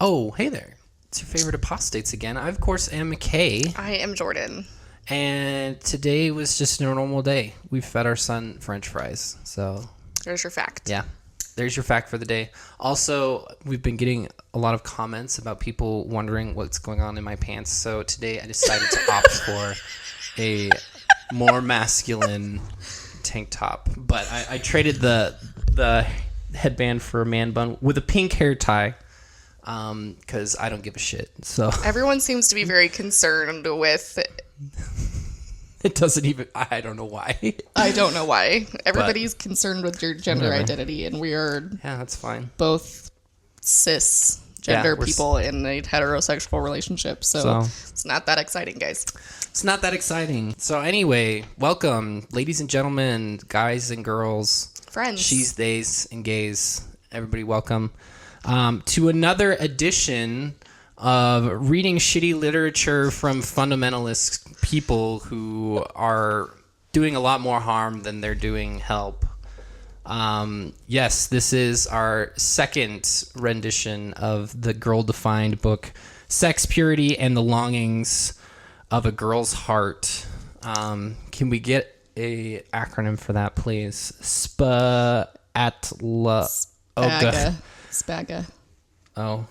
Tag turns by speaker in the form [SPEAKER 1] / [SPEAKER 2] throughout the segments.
[SPEAKER 1] Oh, hey there. It's your favorite apostates again. I, of course, am McKay.
[SPEAKER 2] I am Jordan.
[SPEAKER 1] And today was just a normal day. We fed our son French fries. So
[SPEAKER 2] There's your fact.
[SPEAKER 1] yeah, there's your fact for the day. Also, we've been getting a lot of comments about people wondering what's going on in my pants. So today I decided to opt for a more masculine tank top. But I traded the headband for a man bun with a pink hair tie. Because I don't give a shit. So
[SPEAKER 2] everyone seems to be very concerned with.
[SPEAKER 1] It doesn't even. I don't know why.
[SPEAKER 2] I don't know why. Everybody's concerned with your gender identity, and we are.
[SPEAKER 1] Yeah, that's fine.
[SPEAKER 2] Both cisgender people in a heterosexual relationship, so it's not that exciting, guys.
[SPEAKER 1] It's not that exciting. So anyway, welcome, ladies and gentlemen, guys and girls,
[SPEAKER 2] friends,
[SPEAKER 1] she's, theys, and gays. Everybody, welcome. To another edition of reading shitty literature from fundamentalist people who are doing a lot more harm than they're doing help. Yes, this is our second rendition of the girl-defined book, Sex, Purity, and the Longings of a Girl's Heart. Can we get a acronym for that, please?
[SPEAKER 2] Spaga.
[SPEAKER 1] Oh,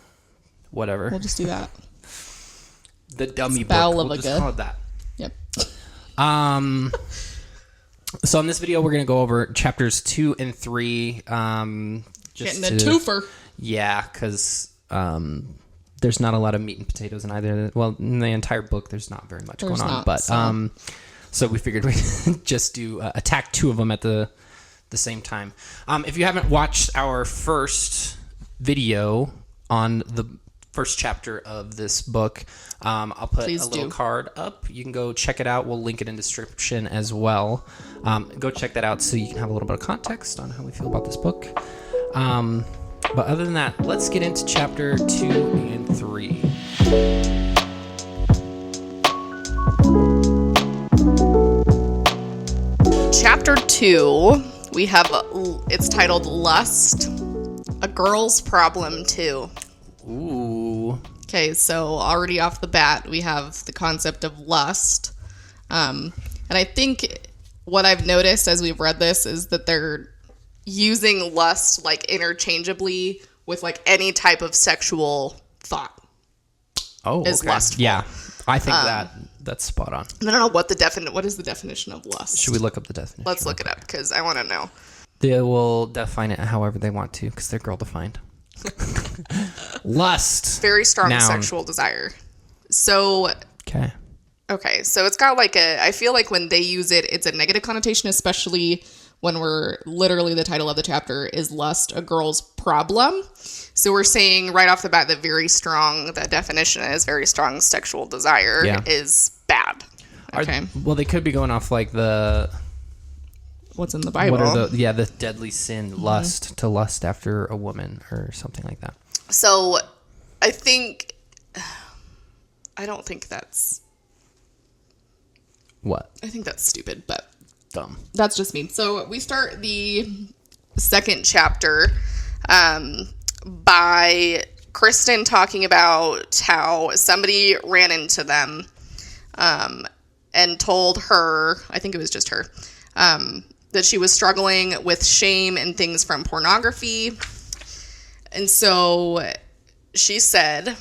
[SPEAKER 1] whatever.
[SPEAKER 2] We'll just do that.
[SPEAKER 1] The dummy book. We'll just call it that.
[SPEAKER 2] Yep.
[SPEAKER 1] So in this video, we're going to go over chapters 2 and 3. Just
[SPEAKER 2] getting a twofer.
[SPEAKER 1] Yeah, because there's not a lot of meat and potatoes in either. Well, in the entire book, there's not very much going on. But so we figured we'd just do attack 2 of them at the same time. If you haven't watched our first video on the first chapter of this book, I'll put a little card up. You can go check it out. We'll link it in the description as well. Go check that out so you can have a little bit of context on how we feel about this book. But other than that, let's get into chapter 2 and 3.
[SPEAKER 2] Chapter 2, we have, it's titled Lust, a Girl's Problem Too.
[SPEAKER 1] Ooh.
[SPEAKER 2] Okay, so already off the bat, we have the concept of lust. And I think what I've noticed as we've read this is that they're using lust like interchangeably with like any type of sexual thought.
[SPEAKER 1] Oh,
[SPEAKER 2] is lustful.
[SPEAKER 1] Yeah, I think that's spot on.
[SPEAKER 2] I don't know what is the definition of lust?
[SPEAKER 1] Should we look up the definition?
[SPEAKER 2] Let's look it up because I want to know.
[SPEAKER 1] They will define it however they want to because they're girl defined. Lust.
[SPEAKER 2] Very strong
[SPEAKER 1] Noun.
[SPEAKER 2] Sexual desire. So. Okay, so it's got like I feel like when they use it, it's a negative connotation, especially when we're literally the title of the chapter is Lust, a Girl's Problem. So we're saying right off the bat that definition is very strong sexual desire is bad. Okay.
[SPEAKER 1] Well, they could be going off like
[SPEAKER 2] what's in the Bible.
[SPEAKER 1] What are the deadly sin, lust, to lust after a woman or something like that.
[SPEAKER 2] So I don't think that's...
[SPEAKER 1] What?
[SPEAKER 2] I think that's stupid, but...
[SPEAKER 1] Dumb.
[SPEAKER 2] That's just me. So we start the second chapter by Kristen talking about how somebody ran into them and told her, I think it was just her, that she was struggling with shame and things from pornography. And so she said,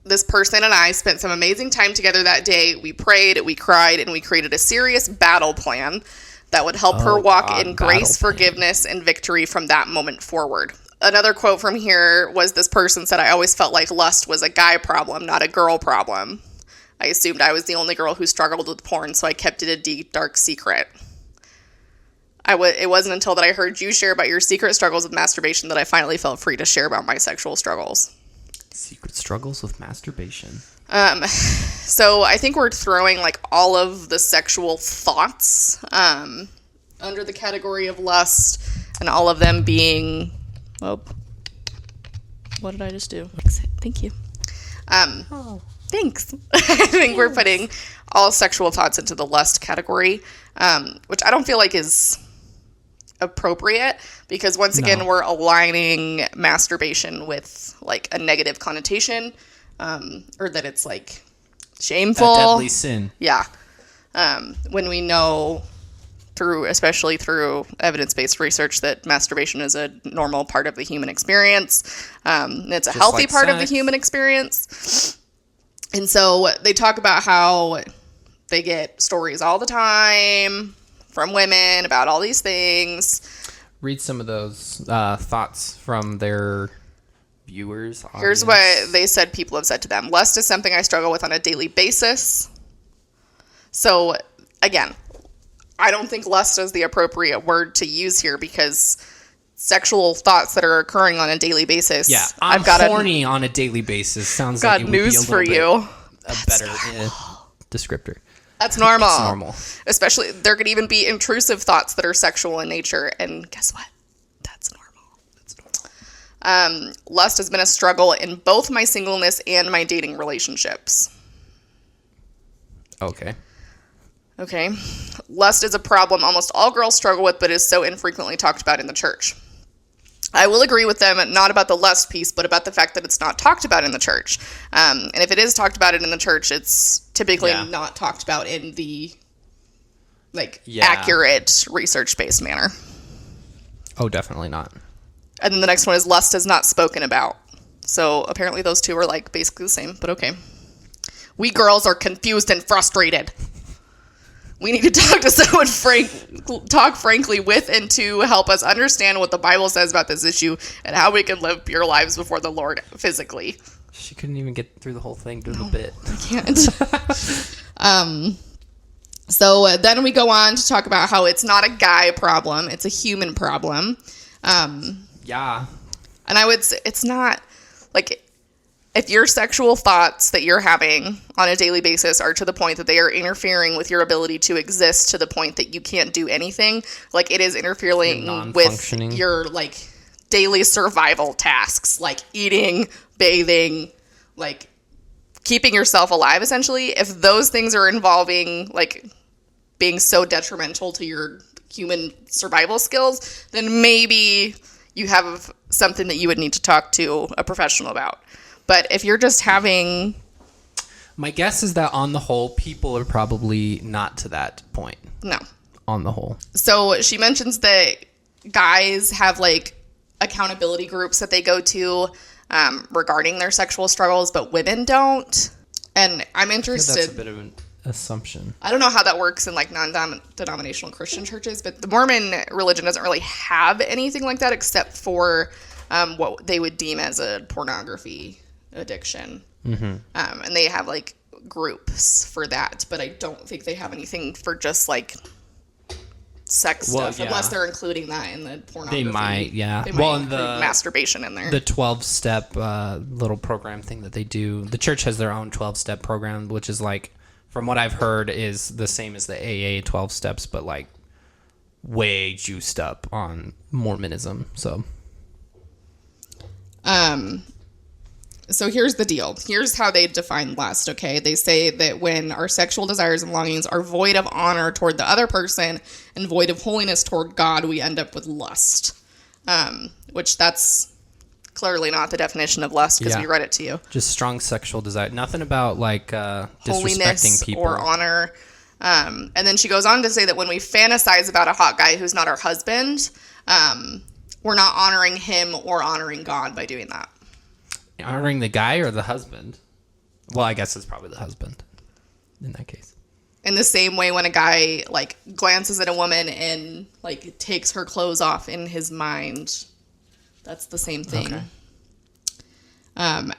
[SPEAKER 2] this person and I spent some amazing time together that day. We prayed, we cried, and we created a serious battle plan that would help her walk in grace, forgiveness, and victory from that moment forward. Another quote from here was this person said, I always felt like lust was a guy problem, not a girl problem. I assumed I was the only girl who struggled with porn, so I kept it a deep, dark secret. It wasn't until that I heard you share about your secret struggles with masturbation that I finally felt free to share about my sexual struggles.
[SPEAKER 1] Secret struggles with masturbation.
[SPEAKER 2] So I think we're throwing like all of the sexual thoughts under the category of lust, and all of them being, what did I just do? Thank you. Thanks. I think we're putting all sexual thoughts into the lust category, which I don't feel like is appropriate, because once again, we're aligning masturbation with like a negative connotation, or that it's like shameful.
[SPEAKER 1] A deadly sin.
[SPEAKER 2] Yeah. When we know especially through evidence-based research, that masturbation is a normal part of the human experience. It's a healthy part of the human experience. And so they talk about how they get stories all the time from women about all these things.
[SPEAKER 1] Read some of those thoughts from their viewers. Audience.
[SPEAKER 2] Here's what they said people have said to them. Lust is something I struggle with on a daily basis. So, again, I don't think lust is the appropriate word to use here, because sexual thoughts that are occurring on a daily basis.
[SPEAKER 1] Yeah, I'm horny on a daily basis. Sounds like it would
[SPEAKER 2] news
[SPEAKER 1] be a better
[SPEAKER 2] normal.
[SPEAKER 1] Descriptor.
[SPEAKER 2] That's normal.
[SPEAKER 1] It's normal.
[SPEAKER 2] Especially, there could even be intrusive thoughts that are sexual in nature, and guess what? That's normal. Lust has been a struggle in both my singleness and my dating relationships. Okay. Lust is a problem almost all girls struggle with, but is so infrequently talked about in the church. I will agree with them, not about the lust piece, but about the fact that it's not talked about in the church. And if it is talked about in the church, it's typically not talked about in the accurate research-based manner.
[SPEAKER 1] Oh, definitely not.
[SPEAKER 2] And then the next one is lust is not spoken about. So apparently those two are like basically the same, but okay. We girls are confused and frustrated. We need to talk to someone talk frankly with and to help us understand what the Bible says about this issue and how we can live pure lives before the Lord physically.
[SPEAKER 1] She couldn't even get through the whole thing through the bit.
[SPEAKER 2] I can't. So then we go on to talk about how it's not a guy problem, it's a human problem.
[SPEAKER 1] Yeah.
[SPEAKER 2] And I would say it's not like, if your sexual thoughts that you're having on a daily basis are to the point that they are interfering with your ability to exist to the point that you can't do anything, like it is interfering with your like daily survival tasks, like eating, bathing, like keeping yourself alive, essentially. If those things are involving like being so detrimental to your human survival skills, then maybe you have something that you would need to talk to a professional about. But if you're just having...
[SPEAKER 1] My guess is that on the whole, people are probably not to that point.
[SPEAKER 2] No.
[SPEAKER 1] On the whole.
[SPEAKER 2] So she mentions that guys have like accountability groups that they go to regarding their sexual struggles, but women don't. And I'm interested...
[SPEAKER 1] That's a bit of an assumption.
[SPEAKER 2] I don't know how that works in like non-denominational Christian churches, but the Mormon religion doesn't really have anything like that except for what they would deem as a pornography addiction. Mm-hmm. And they have like groups for that, but I don't think they have anything for just like sex stuff, unless they're including that in the pornography.
[SPEAKER 1] They might, yeah.
[SPEAKER 2] They might include masturbation in there.
[SPEAKER 1] The 12-step little program thing that they do. The church has their own 12-step program, which is like, from what I've heard, is the same as the AA 12 steps, but like way juiced up on Mormonism.
[SPEAKER 2] So here's the deal. Here's how they define lust, okay? They say that when our sexual desires and longings are void of honor toward the other person and void of holiness toward God, we end up with lust. Which that's clearly not the definition of lust, because we read it to you.
[SPEAKER 1] Just strong sexual desire. Nothing about like disrespecting
[SPEAKER 2] holiness
[SPEAKER 1] people.
[SPEAKER 2] Or honor. And then she goes on to say that when we fantasize about a hot guy who's not our husband, we're not honoring him or honoring God by doing that.
[SPEAKER 1] Honoring the guy or the husband? Well, I guess it's probably the husband in that case.
[SPEAKER 2] In the same way, when a guy like glances at a woman and like takes her clothes off in his mind, that's the same thing. Okay.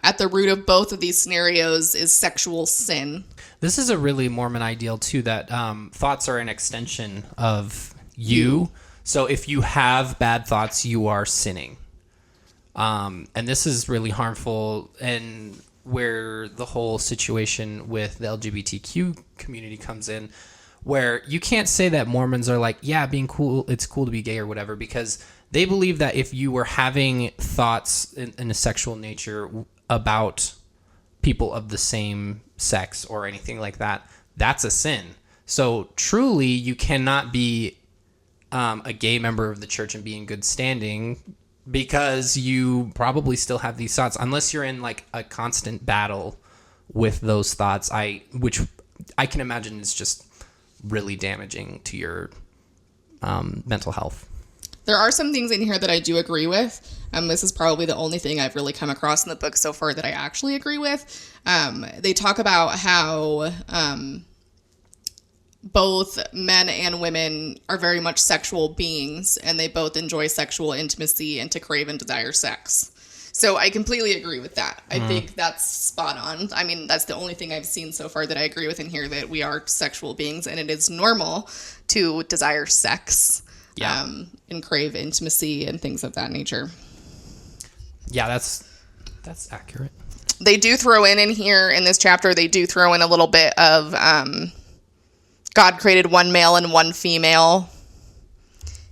[SPEAKER 2] At the root of both of these scenarios is sexual sin.
[SPEAKER 1] This is a really Mormon ideal too, that thoughts are an extension of you. So if you have bad thoughts, you are sinning. And this is really harmful, and where the whole situation with the LGBTQ community comes in, where you can't say that Mormons are like, yeah, being cool, it's cool to be gay or whatever, because they believe that if you were having thoughts in a sexual nature about people of the same sex or anything like that, that's a sin. So truly, you cannot be a gay member of the church and be in good standing, because you probably still have these thoughts, unless you're in like a constant battle with those thoughts, which I can imagine is just really damaging to your mental health.
[SPEAKER 2] There are some things in here that I do agree with. This is probably the only thing I've really come across in the book so far that I actually agree with. They talk about how both men and women are very much sexual beings, and they both enjoy sexual intimacy and to crave and desire sex. So I completely agree with that. I think that's spot on. I mean, that's the only thing I've seen so far that I agree with in here, that we are sexual beings, and it is normal to desire sex.
[SPEAKER 1] Yeah.
[SPEAKER 2] And crave intimacy and things of that nature.
[SPEAKER 1] Yeah, that's accurate.
[SPEAKER 2] They do throw in here in this chapter, they do throw in a little bit of God created one male and one female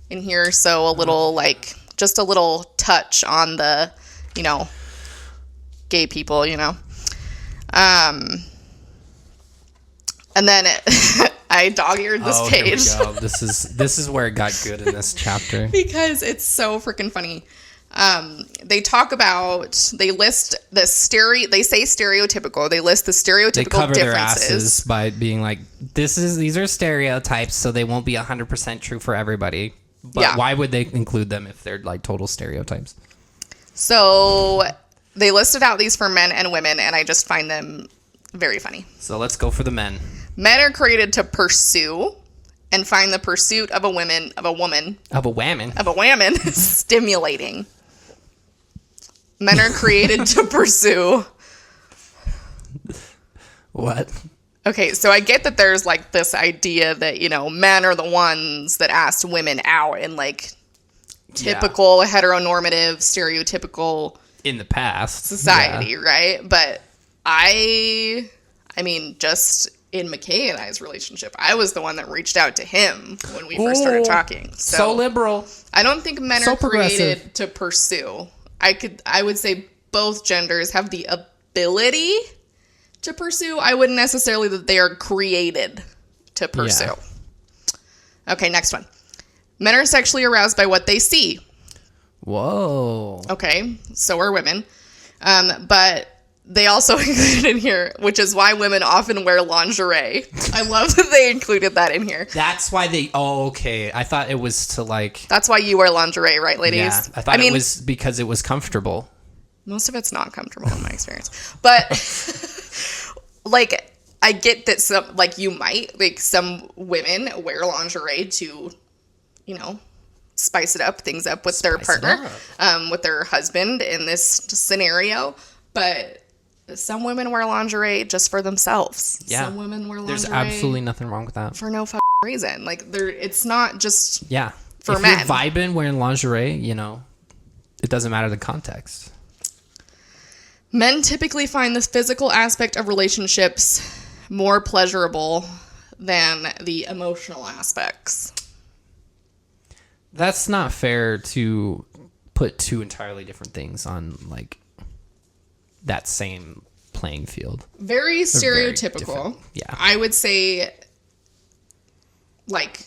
[SPEAKER 2] in here. So a little, like, just a little touch on the, gay people, And then I dog-eared this page.
[SPEAKER 1] Here we go. This is where it got good in this chapter.
[SPEAKER 2] Because it's so freaking funny. They talk about, they list they say stereotypical. They list the stereotypical
[SPEAKER 1] they cover
[SPEAKER 2] differences.
[SPEAKER 1] Their asses by being like, these are stereotypes, so they won't be 100% true for everybody. But why would they include them if they're like total stereotypes?
[SPEAKER 2] So they listed out these for men and women, and I just find them very funny.
[SPEAKER 1] So let's go for the men.
[SPEAKER 2] Men are created to pursue and find the pursuit of a woman stimulating. Men are created to pursue.
[SPEAKER 1] What?
[SPEAKER 2] Okay, so I get that there's like this idea that, men are the ones that asked women out in like typical heteronormative, stereotypical
[SPEAKER 1] in the past
[SPEAKER 2] society, right? But I mean, just in McKay and I's relationship, I was the one that reached out to him when we first started talking.
[SPEAKER 1] So liberal.
[SPEAKER 2] I don't think men are created to pursue. I would say both genders have the ability to pursue. I wouldn't necessarily that they are created to pursue. Yeah. Okay, next one. Men are sexually aroused by what they see.
[SPEAKER 1] Whoa.
[SPEAKER 2] Okay, so are women. But they also included in here, which is why women often wear lingerie. I love that they included that in here.
[SPEAKER 1] That's why they... Oh, okay. I thought it was to like...
[SPEAKER 2] That's why you wear lingerie, right, ladies?
[SPEAKER 1] Yeah, I thought it was because it was comfortable.
[SPEAKER 2] Most of it's not comfortable in my experience. But, like, I get that some... Like, you might... Like, some women wear lingerie to, spice it up, things up with their partner. With their husband in this scenario. But... Some women wear lingerie just for themselves.
[SPEAKER 1] Yeah.
[SPEAKER 2] Some women wear lingerie.
[SPEAKER 1] There's absolutely nothing wrong with that.
[SPEAKER 2] For no reason. Like, it's not just for
[SPEAKER 1] if
[SPEAKER 2] men.
[SPEAKER 1] If you're vibing wearing lingerie, it doesn't matter the context.
[SPEAKER 2] Men typically find the physical aspect of relationships more pleasurable than the emotional aspects.
[SPEAKER 1] That's not fair to put two entirely different things on, like, that same playing field.
[SPEAKER 2] Very stereotypical.
[SPEAKER 1] Yeah.
[SPEAKER 2] I would say, like,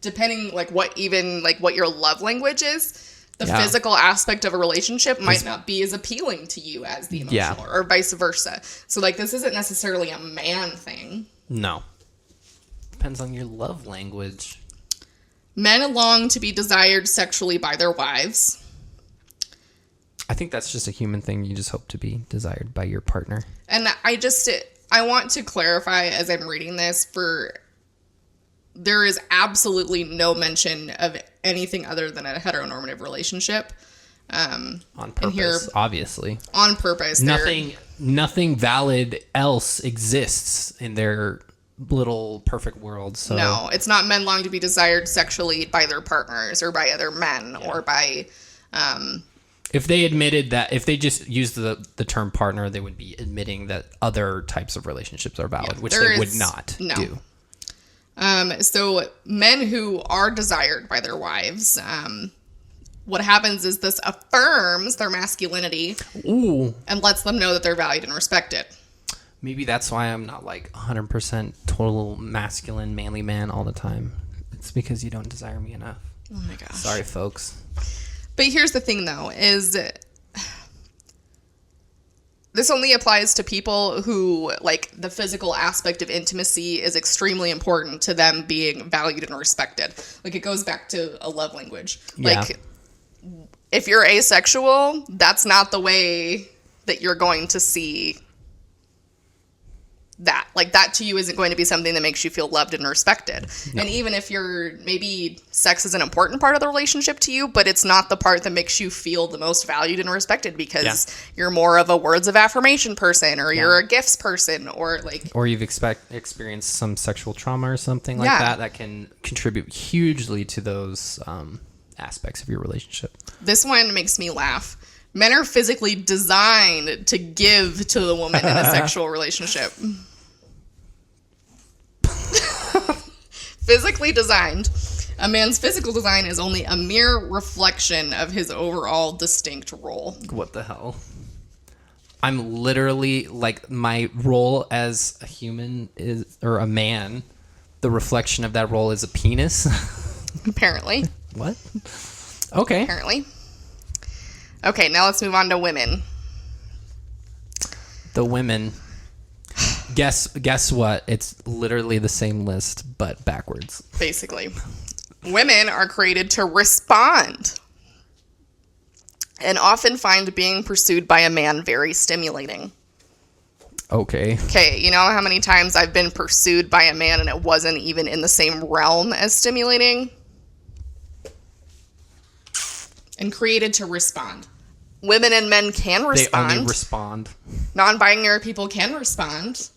[SPEAKER 2] depending, like, what your love language is, the physical aspect of a relationship might not be as appealing to you as the emotional, or vice versa. So, like, this isn't necessarily a man thing.
[SPEAKER 1] No. Depends on your love language.
[SPEAKER 2] Men long to be desired sexually by their wives.
[SPEAKER 1] I think that's just a human thing. You just hope to be desired by your partner.
[SPEAKER 2] And I want to clarify as I'm reading this, there is absolutely no mention of anything other than a heteronormative relationship.
[SPEAKER 1] On purpose, here, obviously.
[SPEAKER 2] On purpose.
[SPEAKER 1] Nothing valid else exists in their little perfect world. So
[SPEAKER 2] no, it's not men long to be desired sexually by their partners or by other men or by...
[SPEAKER 1] If they admitted that, if they just used the term partner, they would be admitting that other types of relationships are valid, which they would not do.
[SPEAKER 2] So men who are desired by their wives, what happens is this affirms their masculinity and lets them know that they're valued and respected.
[SPEAKER 1] Maybe that's why I'm not like 100% total masculine, manly man all the time. It's because you don't desire me enough.
[SPEAKER 2] Oh my gosh.
[SPEAKER 1] Sorry, folks.
[SPEAKER 2] But here's the thing, though, is this only applies to people who, like, the physical aspect of intimacy is extremely important to them being valued and respected. Like, it goes back to a love language.
[SPEAKER 1] Yeah.
[SPEAKER 2] Like, if you're asexual, that's not the way that you're going to see that. Like, that to you isn't going to be something that makes you feel loved and respected. No. And even if maybe sex is an important part of the relationship to you, but it's not the part that makes you feel the most valued and respected because you're more of a words of affirmation person, or you're a gifts person, or like...
[SPEAKER 1] Or you've experienced some sexual trauma or something like that can contribute hugely to those aspects of your relationship.
[SPEAKER 2] This one makes me laugh. Men are physically designed to give to the woman in a sexual relationship. Physically designed. A man's physical design is only a mere reflection of his overall distinct role.
[SPEAKER 1] What the hell? I'm literally, like, my role as a human or a man, the reflection of that role is a penis?
[SPEAKER 2] Apparently.
[SPEAKER 1] What? Okay.
[SPEAKER 2] Apparently. Okay, now let's move on to women.
[SPEAKER 1] The women. Guess what? It's literally the same list, but backwards.
[SPEAKER 2] Basically. Women are created to respond and often find being pursued by a man very stimulating.
[SPEAKER 1] Okay.
[SPEAKER 2] Okay, you know how many times I've been pursued by a man and it wasn't even in the same realm as stimulating? And created to respond. Women and men can respond.
[SPEAKER 1] They only respond.
[SPEAKER 2] Non-binary people can respond.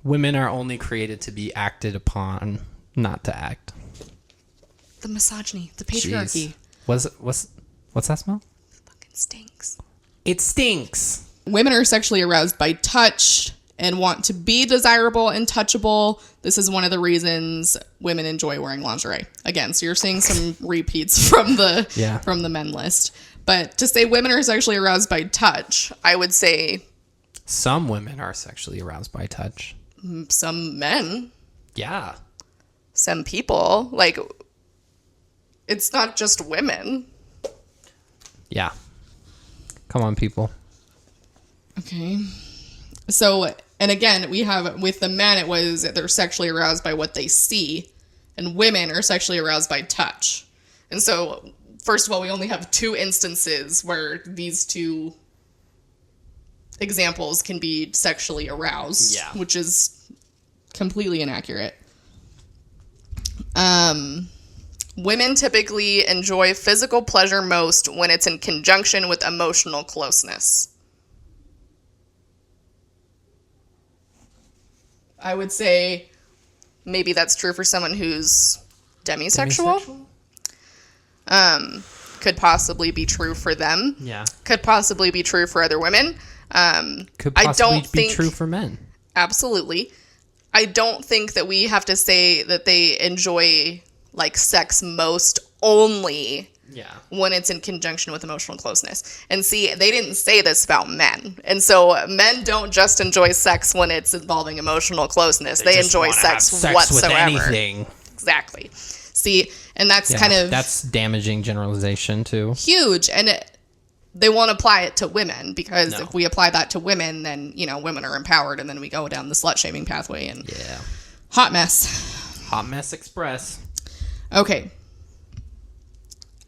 [SPEAKER 1] Women are only created to be acted upon, not to act.
[SPEAKER 2] The misogyny, the patriarchy.
[SPEAKER 1] Jeez. What's that smell?
[SPEAKER 2] It fucking stinks.
[SPEAKER 1] It stinks.
[SPEAKER 2] Women are sexually aroused by touch and want to be desirable and touchable. This is one of the reasons women enjoy wearing lingerie. Again, so you're seeing some repeats from the men list. But to say women are sexually aroused by touch, I would say...
[SPEAKER 1] Some women are sexually aroused by touch.
[SPEAKER 2] Some men.
[SPEAKER 1] Yeah.
[SPEAKER 2] Some people. Like, it's not just women.
[SPEAKER 1] Yeah. Come on, people.
[SPEAKER 2] Okay. So, and again, we have, with the men, it was they're sexually aroused by what they see, and women are sexually aroused by touch. And so, first of all, we only have 2 instances where these 2 examples can be sexually aroused, which is completely inaccurate. Women typically enjoy physical pleasure most when it's in conjunction with emotional closeness. I would say maybe that's true for someone who's demisexual. Could possibly be true for them.
[SPEAKER 1] Yeah.
[SPEAKER 2] Could possibly be true for other women.
[SPEAKER 1] Could possibly be true for men.
[SPEAKER 2] Absolutely. I don't think that we have to say that they enjoy like sex most only when it's in conjunction with emotional closeness. And see, they didn't say this about men. And so men don't just enjoy sex when it's involving emotional closeness. They enjoy sex whatsoever.
[SPEAKER 1] With anything.
[SPEAKER 2] Exactly. See, and that's
[SPEAKER 1] that's damaging generalization too.
[SPEAKER 2] Huge. And they won't apply it to women because if we apply that to women, then, you know, women are empowered and then we go down the slut-shaming pathway and hot mess.
[SPEAKER 1] Hot mess express.
[SPEAKER 2] Okay.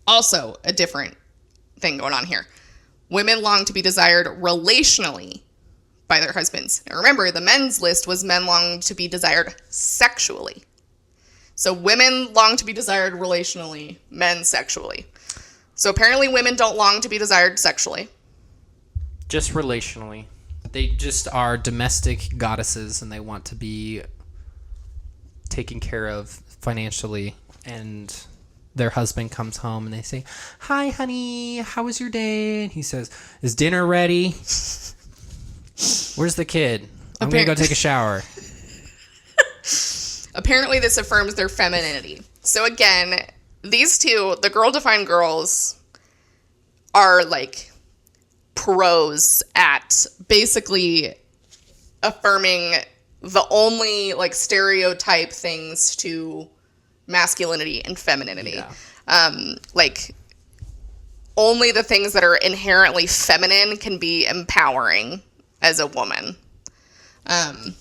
[SPEAKER 2] Also, a different thing going on here. Women long to be desired relationally by their husbands. Now remember, the men's list was men long to be desired sexually. So women long to be desired relationally, men sexually. So apparently women don't long to be desired sexually.
[SPEAKER 1] Just relationally. They just are domestic goddesses and they want to be taken care of financially. And their husband comes home and they say, "Hi, honey, how was your day?" And he says, "Is dinner ready? Where's the kid? I'm going to go take a shower."
[SPEAKER 2] Apparently this affirms their femininity. So again, these 2, the girl-defined girls, are like pros at basically affirming the only like stereotype things to masculinity and femininity.
[SPEAKER 1] Yeah.
[SPEAKER 2] Like, only the things that are inherently feminine can be empowering as a woman.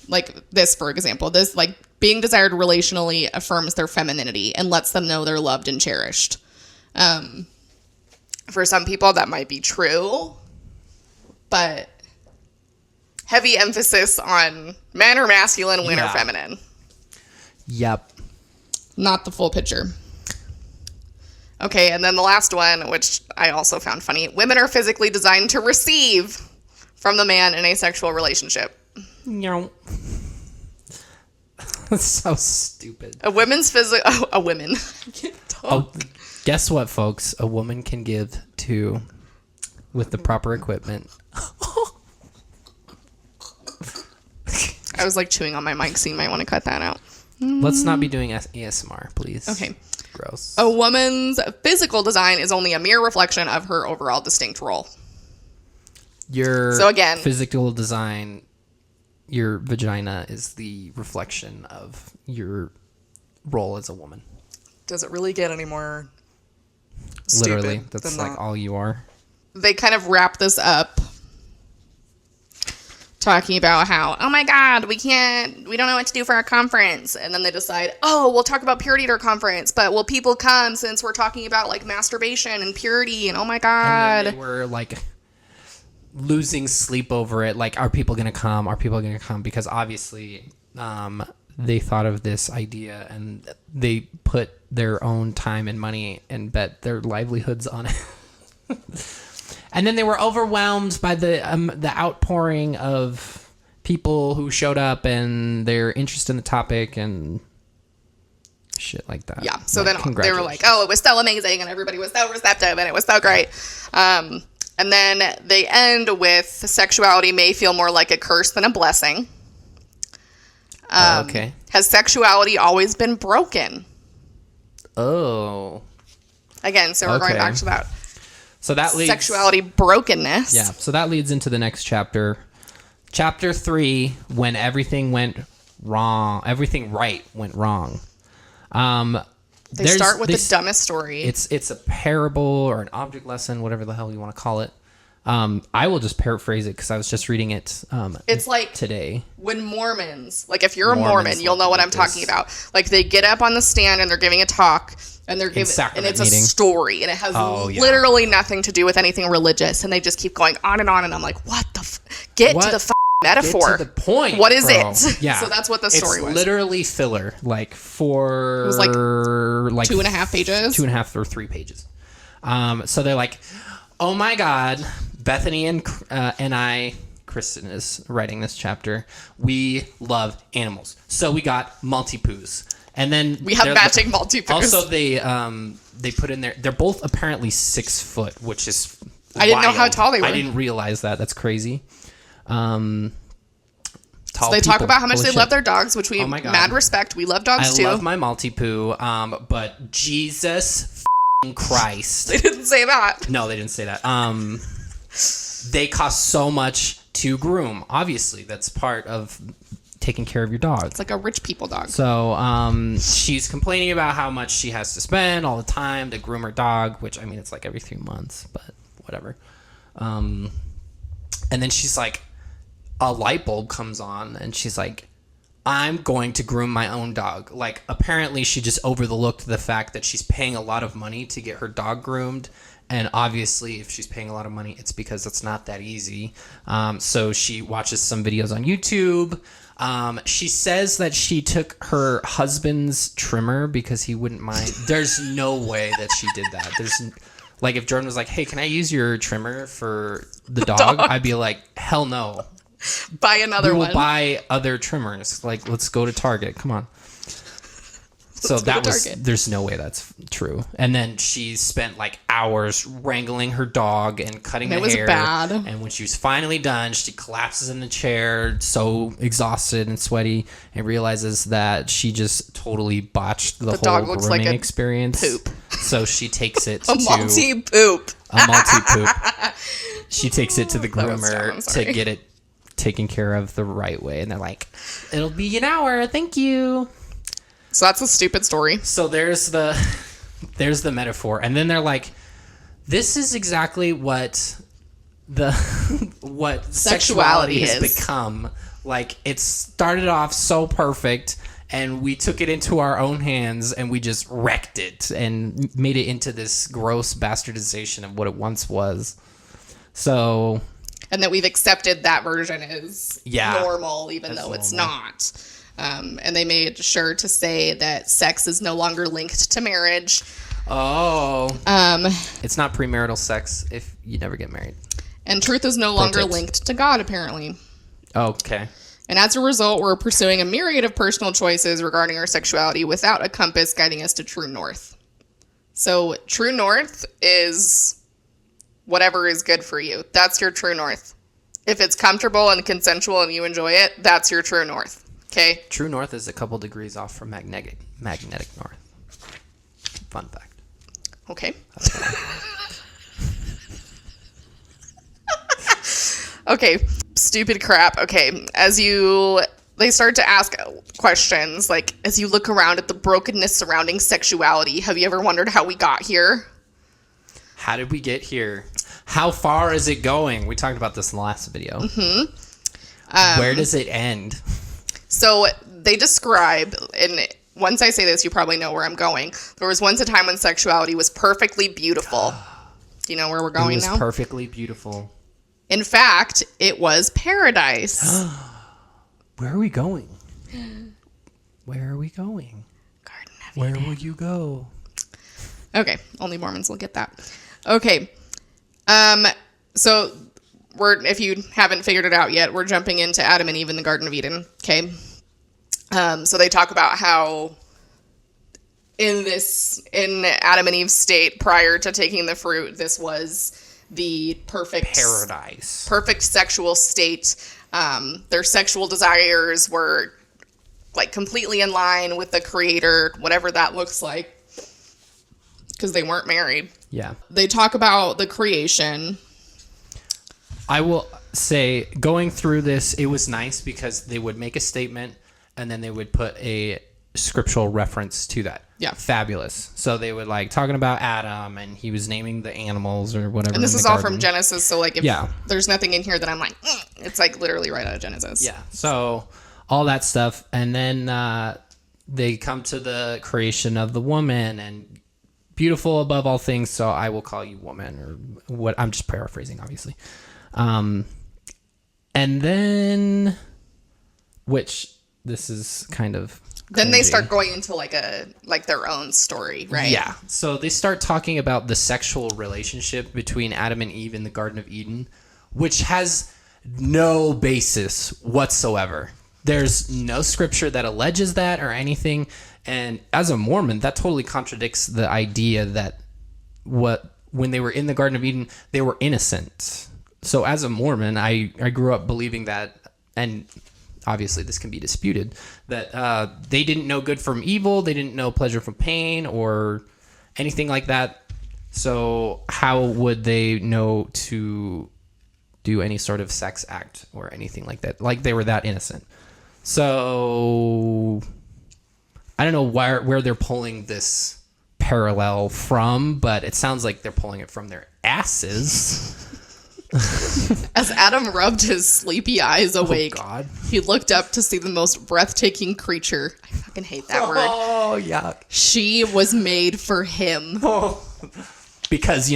[SPEAKER 2] Like this, for example, this, like, being desired relationally affirms their femininity and lets them know they're loved and cherished. For some people, that might be true, but heavy emphasis on men are masculine, women are feminine.
[SPEAKER 1] Yep.
[SPEAKER 2] Not the full picture. Okay, and then the last one, which I also found funny. Women are physically designed to receive from the man in a sexual relationship.
[SPEAKER 1] No. That's so stupid.
[SPEAKER 2] A women's a woman. I can't talk.
[SPEAKER 1] Oh, guess what, folks? A woman can give to, with the proper equipment.
[SPEAKER 2] I was like chewing on my mic, so you might want to cut that out.
[SPEAKER 1] Let's not be doing ASMR, please.
[SPEAKER 2] Okay.
[SPEAKER 1] Gross.
[SPEAKER 2] A woman's physical design is only a mere reflection of her overall distinct role.
[SPEAKER 1] So again, physical design, your vagina is the reflection of your role as a woman.
[SPEAKER 2] Does it really get any more stupid?
[SPEAKER 1] Literally, that's like all you are.
[SPEAKER 2] They kind of wrap this up talking about how, oh my God, we don't know what to do for our conference. And then they decide, oh, we'll talk about purity at our conference, but will people come since we're talking about like masturbation and purity and oh my God.
[SPEAKER 1] And they were like losing sleep over it. Like, are people going to come? Are people going to come? Because obviously they thought of this idea and they put their own time and money and bet their livelihoods on it. And then they were overwhelmed by the outpouring of people who showed up and their interest in the topic and shit like that.
[SPEAKER 2] Yeah. So like, then they were like, oh, it was so amazing and everybody was so receptive and it was so great. And then they end with sexuality may feel more like a curse than a blessing.
[SPEAKER 1] Okay.
[SPEAKER 2] Has sexuality always been broken?
[SPEAKER 1] Oh.
[SPEAKER 2] Again, so we're going back to that.
[SPEAKER 1] So that leads
[SPEAKER 2] sexuality brokenness.
[SPEAKER 1] Yeah. So that leads into the next chapter. Chapter 3, when everything went wrong. Everything right went wrong.
[SPEAKER 2] They start with the dumbest story.
[SPEAKER 1] It's a parable or an object lesson, whatever the hell you want to call it. I will just paraphrase it because I was just reading it
[SPEAKER 2] it's like
[SPEAKER 1] today.
[SPEAKER 2] When Mormons, like if you're a Mormon, you'll know what I'm talking about. Like they get up on the stand and they're giving a talk and they're giving, and it's a story and it has literally nothing to do with anything religious and they just keep going on and on and I'm like, what the get to the metaphor.
[SPEAKER 1] Get to the point.
[SPEAKER 2] What is
[SPEAKER 1] bro.
[SPEAKER 2] it?
[SPEAKER 1] Yeah.
[SPEAKER 2] So that's what the story was.
[SPEAKER 1] It's literally filler. Like for
[SPEAKER 2] it was like 2.5 pages.
[SPEAKER 1] 2.5 or 3 pages. So they're like, oh my God, Bethany and I, Kristen is writing this chapter. We love animals. So we got multi-poos. And then
[SPEAKER 2] we have matching multi-poos.
[SPEAKER 1] Also they put in there, they're both apparently 6 foot, which is
[SPEAKER 2] I didn't know how tall they were.
[SPEAKER 1] I didn't realize that. That's crazy.
[SPEAKER 2] So they talk about how much they love their dogs, which we mad respect. We love dogs too.
[SPEAKER 1] I love my multi-poo, but Jesus Christ.
[SPEAKER 2] They didn't say that.
[SPEAKER 1] No, they didn't say that. They cost so much to groom. Obviously, that's part of taking care of your dog.
[SPEAKER 2] It's like a rich people dog.
[SPEAKER 1] So she's complaining about how much she has to spend all the time to groom her dog, which, I mean, it's like every 3 months, but whatever. And then she's like, a light bulb comes on, and she's like, I'm going to groom my own dog. Like, apparently she just overlooked the fact that she's paying a lot of money to get her dog groomed. And obviously, if she's paying a lot of money, it's because it's not that easy. So she watches some videos on YouTube. She says that she took her husband's trimmer because he wouldn't mind. There's no way that she did that. Like, if Jordan was like, hey, can I use your trimmer for the dog? I'd be like, hell no.
[SPEAKER 2] Buy another one.
[SPEAKER 1] We will buy other trimmers. Like, let's go to Target. Come on. So there's no way that's true. And then she spent like hours wrangling her dog and cutting the hair. It was
[SPEAKER 2] bad.
[SPEAKER 1] And when she was finally done, she collapses in the chair, so exhausted and sweaty, and realizes that she just totally botched the whole grooming experience.
[SPEAKER 2] Poop.
[SPEAKER 1] So she takes it
[SPEAKER 2] a multi-poop.
[SPEAKER 1] She takes it to the groomer to get it taken care of the right way. And they're like, it'll be an hour. Thank you.
[SPEAKER 2] So that's a stupid story.
[SPEAKER 1] So there's the metaphor, and then they're like, this is exactly what sexuality has become. Like, it started off so perfect, and we took it into our own hands, and we just wrecked it and made it into this gross bastardization of what it once was. So,
[SPEAKER 2] and that we've accepted that version as normal, even though it's not. And they made sure to say that sex is no longer linked to marriage.
[SPEAKER 1] Oh. It's not premarital sex if you never get married.
[SPEAKER 2] And truth is no longer linked to God, apparently.
[SPEAKER 1] Okay.
[SPEAKER 2] And as a result, we're pursuing a myriad of personal choices regarding our sexuality without a compass guiding us to true north. So true north is whatever is good for you. That's your true north. If it's comfortable and consensual and you enjoy it, that's your true north. Okay? True
[SPEAKER 1] north is a couple degrees off from magnetic north. Fun fact.
[SPEAKER 2] Okay. Okay. Stupid crap. Okay. They start to ask questions, like, as you look around at the brokenness surrounding sexuality, have you ever wondered how we got here?
[SPEAKER 1] How did we get here? How far is it going? We talked about this in the last video. Mm-hmm. Where does it end?
[SPEAKER 2] So they describe, and once I say this, you probably know where I'm going. There was once a time when sexuality was perfectly beautiful. Do you know where we're going now?
[SPEAKER 1] It was perfectly beautiful.
[SPEAKER 2] In fact, it was paradise.
[SPEAKER 1] Where are we going? Where are we going?
[SPEAKER 2] Garden of
[SPEAKER 1] Where
[SPEAKER 2] Eden.
[SPEAKER 1] will you go?
[SPEAKER 2] Okay, only Mormons will get that. Okay. So if you haven't figured it out yet, we're jumping into Adam and Eve in the Garden of Eden. Okay. So they talk about how in Adam and Eve's state prior to taking the fruit, this was the perfect
[SPEAKER 1] paradise,
[SPEAKER 2] perfect sexual state. Their sexual desires were like completely in line with the Creator, whatever that looks like, because they weren't married.
[SPEAKER 1] Yeah.
[SPEAKER 2] They talk about the creation.
[SPEAKER 1] I will say, going through this, it was nice because they would make a statement and then they would put a scriptural reference to that.
[SPEAKER 2] Yeah.
[SPEAKER 1] Fabulous. So they would talking about Adam and he was naming the animals or whatever.
[SPEAKER 2] And this is all from Genesis. So if there's nothing in here that I'm like, it's like literally right out of Genesis.
[SPEAKER 1] Yeah. So all that stuff. And then they come to the creation of the woman and beautiful above all things. So I will call you woman, or what. I'm just paraphrasing, obviously. And then, which this is kind of
[SPEAKER 2] then they start going into their own story, right?
[SPEAKER 1] Yeah. So they start talking about the sexual relationship between Adam and Eve in the Garden of Eden, which has no basis whatsoever. There's no scripture that alleges that or anything. And as a Mormon, that totally contradicts the idea that when they were in the Garden of Eden, they were innocent. So as a Mormon, I grew up believing that, and obviously this can be disputed, that they didn't know good from evil, they didn't know pleasure from pain or anything like that. So how would they know to do any sort of sex act or anything like that? Like, they were that innocent. So I don't know where they're pulling this parallel from, but it sounds like they're pulling it from their asses.
[SPEAKER 2] As Adam rubbed his sleepy eyes awake, he looked up to see the most breathtaking creature. I fucking hate that word.
[SPEAKER 1] Oh, yuck.
[SPEAKER 2] She was made for him.
[SPEAKER 1] Oh. Because,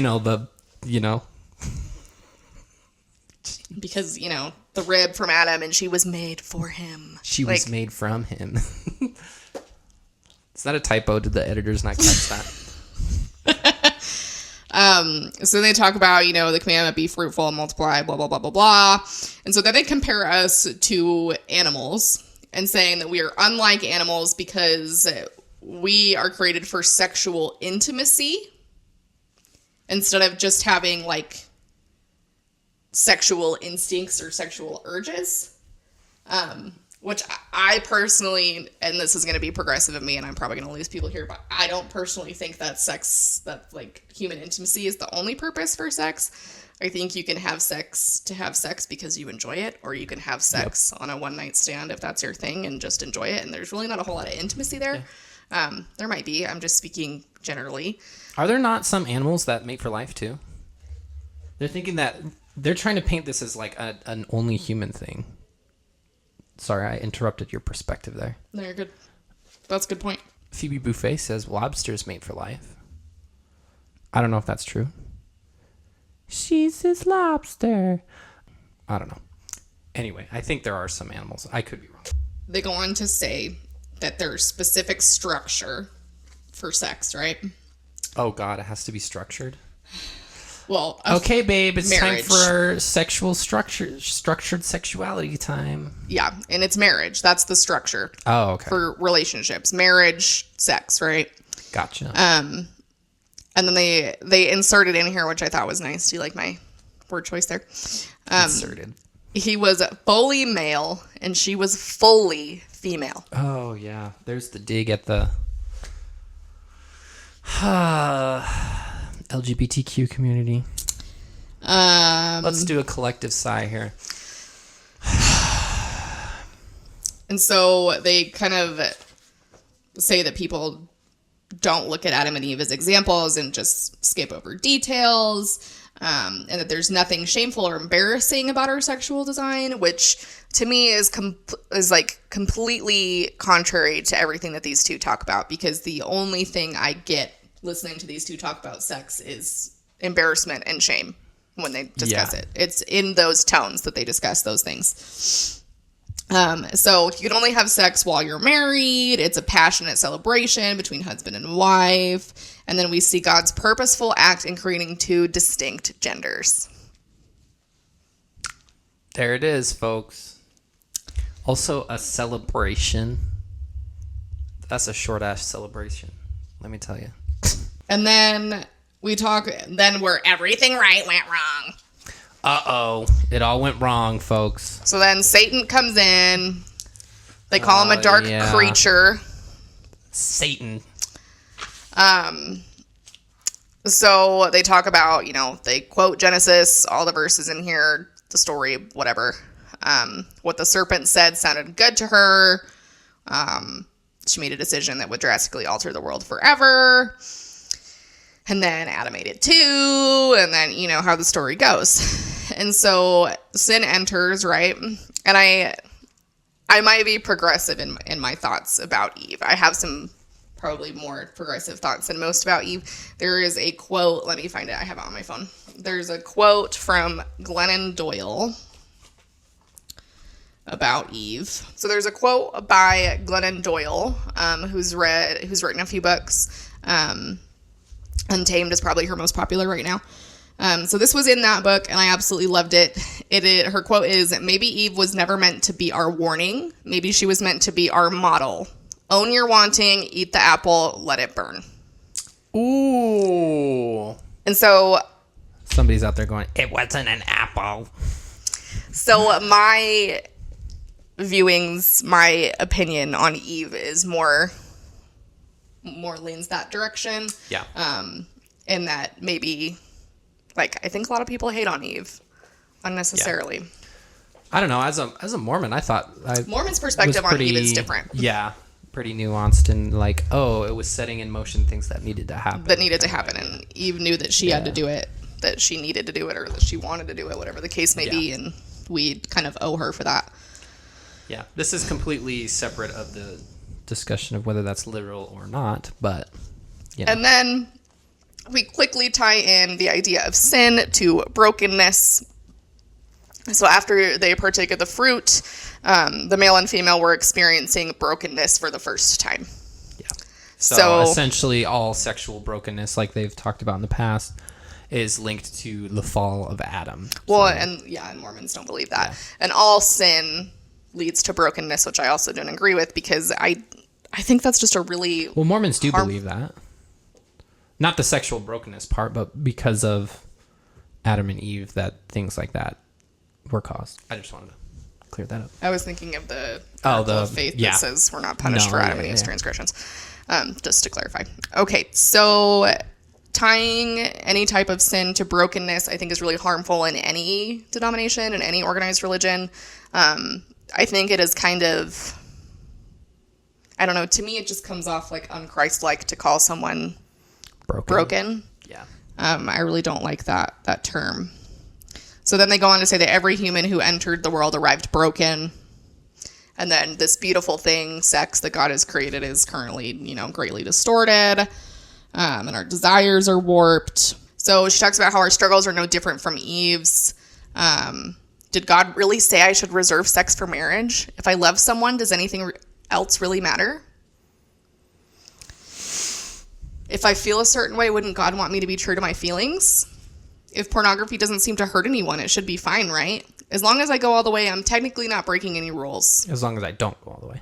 [SPEAKER 2] Because, the rib from Adam, and she was made for him.
[SPEAKER 1] She was made from him. Is that a typo? Did the editors not catch that?
[SPEAKER 2] So they talk about, the commandment, be fruitful and multiply, blah, blah, blah, blah, blah. And so then they compare us to animals and saying that we are unlike animals because we are created for sexual intimacy instead of just having sexual instincts or sexual urges. Which I personally, and this is going to be progressive of me, and I'm probably going to lose people here, but I don't personally think that human intimacy is the only purpose for sex. I think you can have sex to have sex because you enjoy it, or you can have sex on a one-night stand if that's your thing and just enjoy it, and there's really not a whole lot of intimacy there. There might be. I'm just speaking generally.
[SPEAKER 1] Are there not some animals that mate for life too? They're thinking that they're trying to paint this as like an only human thing. Sorry, I interrupted your perspective there.
[SPEAKER 2] No, you're good. That's a good point.
[SPEAKER 1] Phoebe Buffet says lobsters mate for life. I don't know if that's true. She's this lobster. I don't know. Anyway, I think there are some animals. I could be wrong.
[SPEAKER 2] They go on to say that there's specific structure for sex, right?
[SPEAKER 1] Oh, God, it has to be structured?
[SPEAKER 2] Well,
[SPEAKER 1] okay, babe, it's
[SPEAKER 2] marriage.
[SPEAKER 1] time for our structured sexuality time.
[SPEAKER 2] Yeah, and it's marriage. That's the structure.
[SPEAKER 1] Oh, okay.
[SPEAKER 2] For relationships. Marriage, sex, right?
[SPEAKER 1] Gotcha.
[SPEAKER 2] And then they inserted in here, which I thought was nice. Do you like my word choice there?
[SPEAKER 1] Inserted.
[SPEAKER 2] He was fully male, and she was fully female.
[SPEAKER 1] Oh, yeah. There's the dig at the LGBTQ community. Let's do a collective sigh here.
[SPEAKER 2] And so they kind of say that people don't look at Adam and Eve as examples and just skip over details, and that there's nothing shameful or embarrassing about our sexual design, which to me is like completely contrary to everything that these two talk about, because the only thing I get listening to these two talk about sex is embarrassment and shame when they discuss it. It's in those tones that they discuss those things. So you can only have sex while you're married. It's a passionate celebration between husband and wife. And then we see God's purposeful act in creating two distinct genders.
[SPEAKER 1] There it is, folks. Also a celebration. That's a short-ass celebration, let me tell you.
[SPEAKER 2] And then we talk, then where everything right went wrong.
[SPEAKER 1] Uh-oh. It all went wrong, folks.
[SPEAKER 2] So then Satan comes in. They call him a dark creature.
[SPEAKER 1] Satan.
[SPEAKER 2] So they talk about, they quote Genesis, all the verses in here, the story, whatever. What the serpent said sounded good to her. She made a decision that would drastically alter the world forever. And then Adam ate it too. And then, how the story goes. And so sin enters, right? And I might be progressive in my thoughts about Eve. I have some probably more progressive thoughts than most about Eve. There is a quote. Let me find it. I have it on my phone. There's a quote from Glennon Doyle about Eve. So there's a quote by Glennon Doyle, who's written a few books. Untamed is probably her most popular right now. So this was in that book, and I absolutely loved it. Her quote is, "Maybe Eve was never meant to be our warning. Maybe she was meant to be our model. Own your wanting, eat the apple, let it burn."
[SPEAKER 1] Ooh.
[SPEAKER 2] And so
[SPEAKER 1] somebody's out there going, "It wasn't an apple."
[SPEAKER 2] So my viewings, my opinion on Eve is more leans that direction.
[SPEAKER 1] Yeah.
[SPEAKER 2] And that maybe, I think a lot of people hate on Eve unnecessarily.
[SPEAKER 1] Yeah. I don't know. As a Mormon, I thought
[SPEAKER 2] Mormon's perspective on Eve is different.
[SPEAKER 1] Yeah, pretty nuanced and it was setting in motion things that needed to happen.
[SPEAKER 2] And Eve knew that she had to do it, that she needed to do it, or that she wanted to do it, whatever the case may be, and we kind of owe her for that.
[SPEAKER 1] Yeah, this is completely separate of the discussion of whether that's literal or not, but
[SPEAKER 2] And then we quickly tie in the idea of sin to brokenness. So after they partake of the fruit, the male and female were experiencing brokenness for the first time.
[SPEAKER 1] Yeah. So essentially all sexual brokenness, like they've talked about in the past, is linked to the fall of Adam.
[SPEAKER 2] Well, and Mormons don't believe that. Yeah. And all sin leads to brokenness, which I also don't agree with, because I think that's just a really...
[SPEAKER 1] Well, Mormons do believe that. Not the sexual brokenness part, but because of Adam and Eve, that things like that were caused. I just wanted to clear that up.
[SPEAKER 2] I was thinking of the article of faith that says we're not punished for Adam and Eve's transgressions. Just to clarify. Okay, so tying any type of sin to brokenness, I think, is really harmful in any denomination, in any organized religion. I think it is kind of... I don't know. To me, it just comes off like unchristlike to call someone broken.
[SPEAKER 1] Yeah.
[SPEAKER 2] I really don't like that term. So then they go on to say that every human who entered the world arrived broken. And then this beautiful thing, sex, that God has created is currently, greatly distorted. And our desires are warped. So she talks about how our struggles are no different from Eve's. Did God really say I should reserve sex for marriage? If I love someone, does anything else really matter? If I feel a certain way, wouldn't God want me to be true to my feelings? If pornography doesn't seem to hurt anyone, it should be fine, right? As long as I go all the way, I'm technically not breaking any rules.
[SPEAKER 1] As long as I don't go all the way.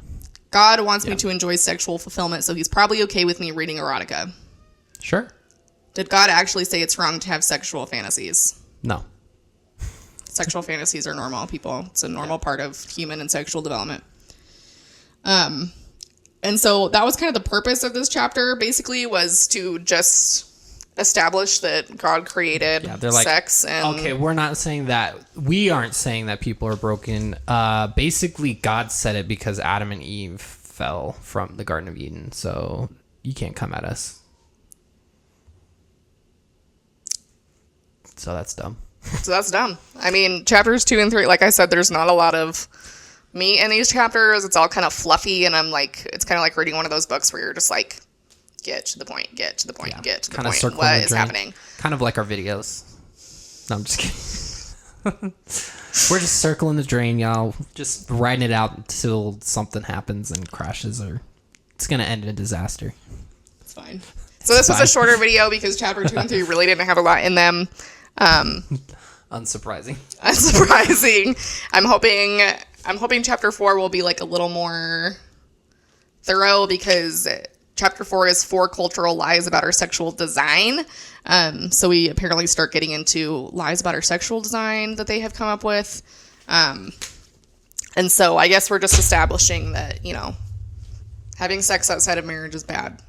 [SPEAKER 2] God wants me to enjoy sexual fulfillment, so he's probably okay with me reading erotica.
[SPEAKER 1] Sure.
[SPEAKER 2] Did God actually say it's wrong to have sexual fantasies?
[SPEAKER 1] No.
[SPEAKER 2] Sexual fantasies are normal, people. It's a normal part of human and sexual development. And so that was kind of the purpose of this chapter, basically, was to just establish that God created sex. And
[SPEAKER 1] okay, we're not saying that. We aren't saying that people are broken. Basically, God said it because Adam and Eve fell from the Garden of Eden. So you can't come at us. So that's dumb. I mean, chapters 2 and 3, like I said, there's not a lot of meat in these chapters. It's all kind of fluffy, and I'm like, it's kind of like reading one of those books where you're just like, get to the point, get to the point. What is happening? Kind of like our videos. No, I'm just kidding. We're just circling the drain, y'all. Just riding it out until something happens and crashes, or it's going to end in a disaster.
[SPEAKER 2] It's fine. So this was a shorter video because chapter 2 and 3 really didn't have a lot in them.
[SPEAKER 1] Unsurprising.
[SPEAKER 2] I'm hoping chapter 4 will be like a little more thorough, because chapter 4 is 4 cultural lies about our sexual design. So we apparently start getting into lies about our sexual design that they have come up with. And so I guess we're just establishing that, having sex outside of marriage is bad.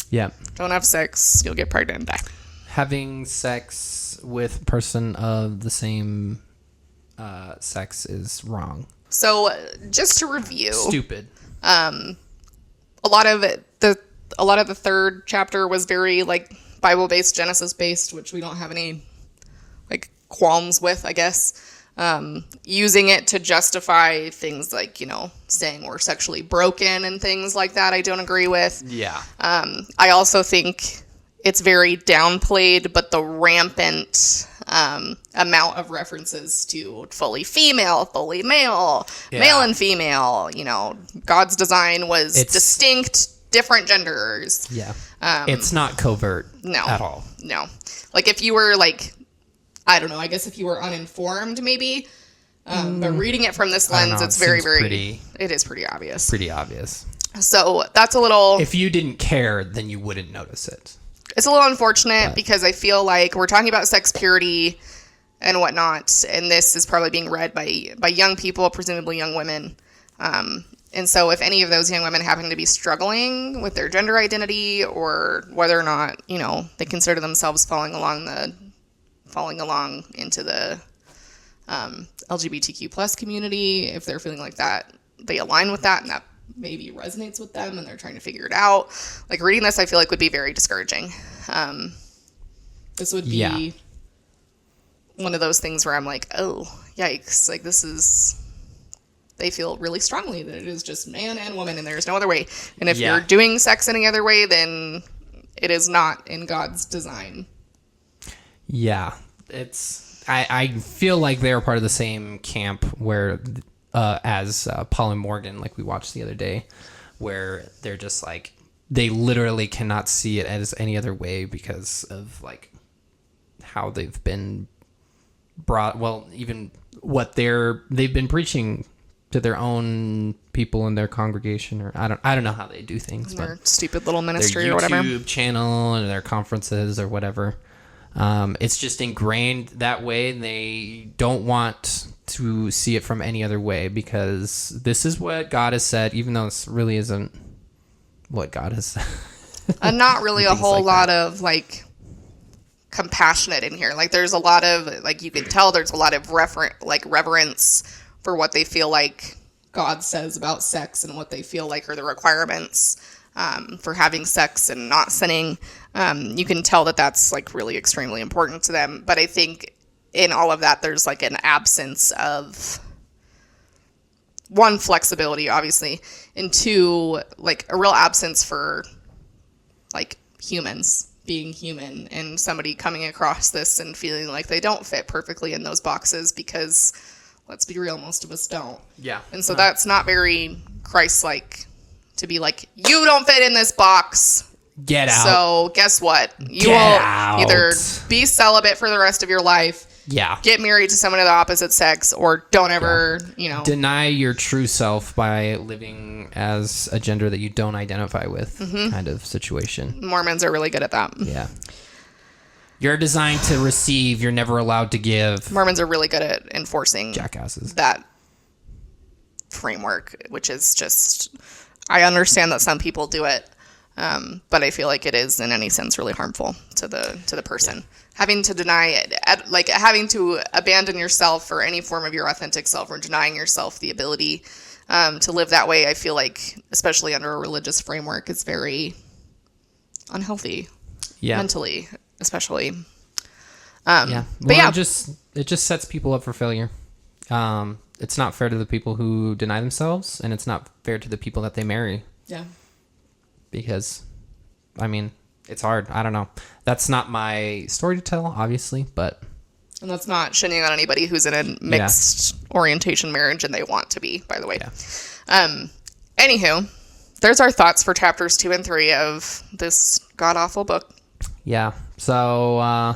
[SPEAKER 1] Yeah.
[SPEAKER 2] Don't have sex, you'll get pregnant and die.
[SPEAKER 1] Having sex with a person of the same sex is wrong.
[SPEAKER 2] So just to review,
[SPEAKER 1] stupid.
[SPEAKER 2] A lot of the third chapter was very like Bible-based, Genesis-based, which we don't have any like qualms with, I guess. Using it to justify things like, saying we're sexually broken and things like that, I don't agree with.
[SPEAKER 1] Yeah.
[SPEAKER 2] I also think it's very downplayed, but the rampant amount of references to fully female, fully male, male and female, God's design was distinct, different genders.
[SPEAKER 1] Yeah. It's not covert at all.
[SPEAKER 2] No. Like if you were like, I don't know, I guess if you were uninformed maybe, but reading it from this lens, it's very, it is pretty obvious.
[SPEAKER 1] Pretty obvious.
[SPEAKER 2] So that's a little...
[SPEAKER 1] If you didn't care, then you wouldn't notice it.
[SPEAKER 2] It's a little unfortunate because I feel like we're talking about sex purity and whatnot, and this is probably being read by young people, presumably young women. And so if any of those young women happen to be struggling with their gender identity, or whether or not, they consider themselves falling along into the LGBTQ plus community, if they're feeling like that, they align with that and that maybe resonates with them and they're trying to figure it out. Like reading this, I feel like would be very discouraging. This would be one of those things where I'm like, oh, yikes. Like they feel really strongly that it is just man and woman and there's no other way. And if you're doing sex any other way, then it is not in God's design.
[SPEAKER 1] Yeah. I feel like they're part of the same camp where, as Paul and Morgan, like we watched the other day, where they're just like, they literally cannot see it as any other way because of like how they've been brought, even what they've been preaching to their own people in their congregation, or I don't know how they do things,
[SPEAKER 2] their
[SPEAKER 1] but
[SPEAKER 2] stupid little ministry
[SPEAKER 1] their
[SPEAKER 2] or whatever,
[SPEAKER 1] YouTube channel and their conferences or whatever. It's just ingrained that way, and they don't want to see it from any other way because this is what God has said, even though this really isn't what God has said.
[SPEAKER 2] Not really a whole lot of like compassionate in here. Like there's a lot of like, you can tell there's a lot of reverence for what they feel like God says about sex and what they feel like are the requirements for having sex and not sinning. You can tell that that's like really extremely important to them. But I think in all of that, there's like an absence of, one, flexibility, obviously, and two, like a real absence for like humans being human, and somebody coming across this and feeling like they don't fit perfectly in those boxes, because let's be real, most of us don't.
[SPEAKER 1] Yeah.
[SPEAKER 2] And so that's not very Christ-like to be like, you don't fit in this box.
[SPEAKER 1] Get out.
[SPEAKER 2] So guess what? You
[SPEAKER 1] Get
[SPEAKER 2] will
[SPEAKER 1] out.
[SPEAKER 2] either be celibate for the rest of your life, get married to someone of the opposite sex, or don't ever,
[SPEAKER 1] deny your true self by living as a gender that you don't identify with, kind of situation.
[SPEAKER 2] Mormons are really good at that.
[SPEAKER 1] Yeah. You're designed to receive. You're never allowed to give.
[SPEAKER 2] Mormons are really good at enforcing
[SPEAKER 1] jackasses
[SPEAKER 2] that framework, which is just, I understand that some people do it, but I feel like it is in any sense really harmful to the person. Yeah. Having to deny it, like having to abandon yourself or any form of your authentic self, or denying yourself the ability to live that way, I feel like, especially under a religious framework, is very unhealthy. Yeah. Mentally, especially.
[SPEAKER 1] But it just sets people up for failure. It's not fair to the people who deny themselves, and it's not fair to the people that they marry.
[SPEAKER 2] Yeah.
[SPEAKER 1] Because, I mean, it's hard. I don't know. That's not my story to tell, obviously, but...
[SPEAKER 2] And that's not shitting on anybody who's in a mixed orientation marriage, and they want to be, by the way. Yeah. Anywho, there's our thoughts for chapters 2 and 3 of this god-awful book.
[SPEAKER 1] Yeah. So,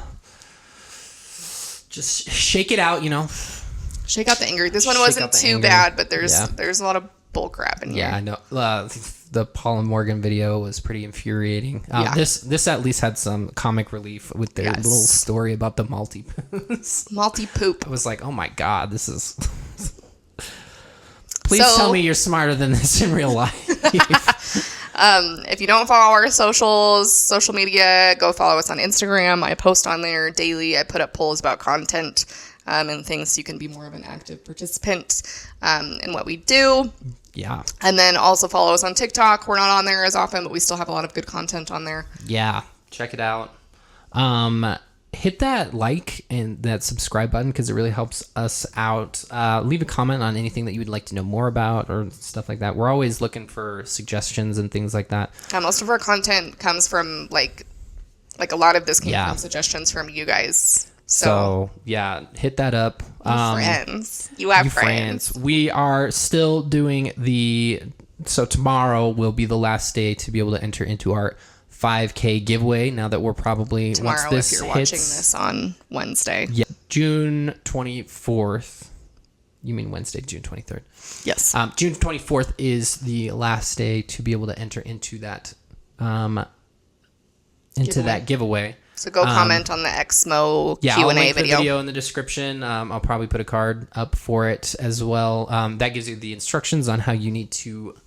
[SPEAKER 1] just shake it out,
[SPEAKER 2] Shake out the anger. This one wasn't too bad, but there's a lot of bull crap in here.
[SPEAKER 1] Yeah, I know. The Paul and Morgan video was pretty infuriating. This at least had some comic relief with their little story about the multi-poops.
[SPEAKER 2] Multi-poop.
[SPEAKER 1] I was like, oh my God, this is... Please tell me you're smarter than this in real life.
[SPEAKER 2] If you don't follow our social media, go follow us on Instagram. I post on there daily. I put up polls about content and things so you can be more of an active participant in what we do.
[SPEAKER 1] Yeah.
[SPEAKER 2] And then also follow us on TikTok. We're not on there as often, but we still have a lot of good content on there.
[SPEAKER 1] Yeah. Check it out. Hit that like and that subscribe button, because it really helps us out. Leave a comment on anything that you would like to know more about or stuff like that. We're always looking for suggestions and things like that.
[SPEAKER 2] Most of our content comes from like a lot of this came from suggestions from you guys.
[SPEAKER 1] So yeah, hit that up.
[SPEAKER 2] Friends. You have friends.
[SPEAKER 1] We are still doing so tomorrow will be the last day to be able to enter into our 5K giveaway, now that we're probably
[SPEAKER 2] tomorrow,
[SPEAKER 1] once this
[SPEAKER 2] if you're
[SPEAKER 1] hits,
[SPEAKER 2] watching this on Wednesday.
[SPEAKER 1] Yeah, June 24th. You mean Wednesday, June 23rd?
[SPEAKER 2] Yes.
[SPEAKER 1] June 24th is the last day to be able to enter into that giveaway.
[SPEAKER 2] So go comment on the Exmo Q&A
[SPEAKER 1] I'll link
[SPEAKER 2] video.
[SPEAKER 1] The video in the description. I'll probably put a card up for it as well. That gives you the instructions on how you need to,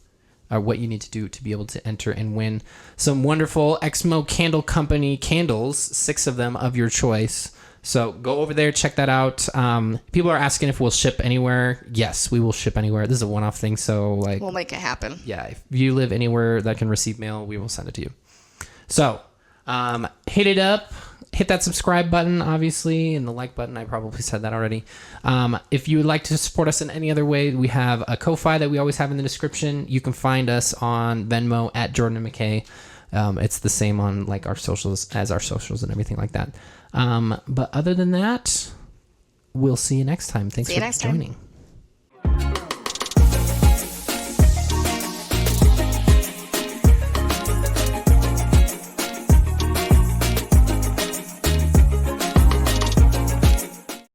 [SPEAKER 1] or what you need to do to be able to enter and win some wonderful Exmo Candle Company candles, 6 of them of your choice. So go over there, check that out. People are asking if we'll ship anywhere. Yes, we will ship anywhere. This is a one-off thing, so we'll
[SPEAKER 2] make it happen.
[SPEAKER 1] Yeah, if you live anywhere that can receive mail, we will send it to you. So hit it up. Hit that subscribe button, obviously, and the like button. I probably said that already. If you would like to support us in any other way, we have a Ko-Fi that we always have in the description. You can find us on Venmo at Jordan and McKay. It's the same on our socials and everything like that. But other than that, we'll see you next time. Thanks for joining.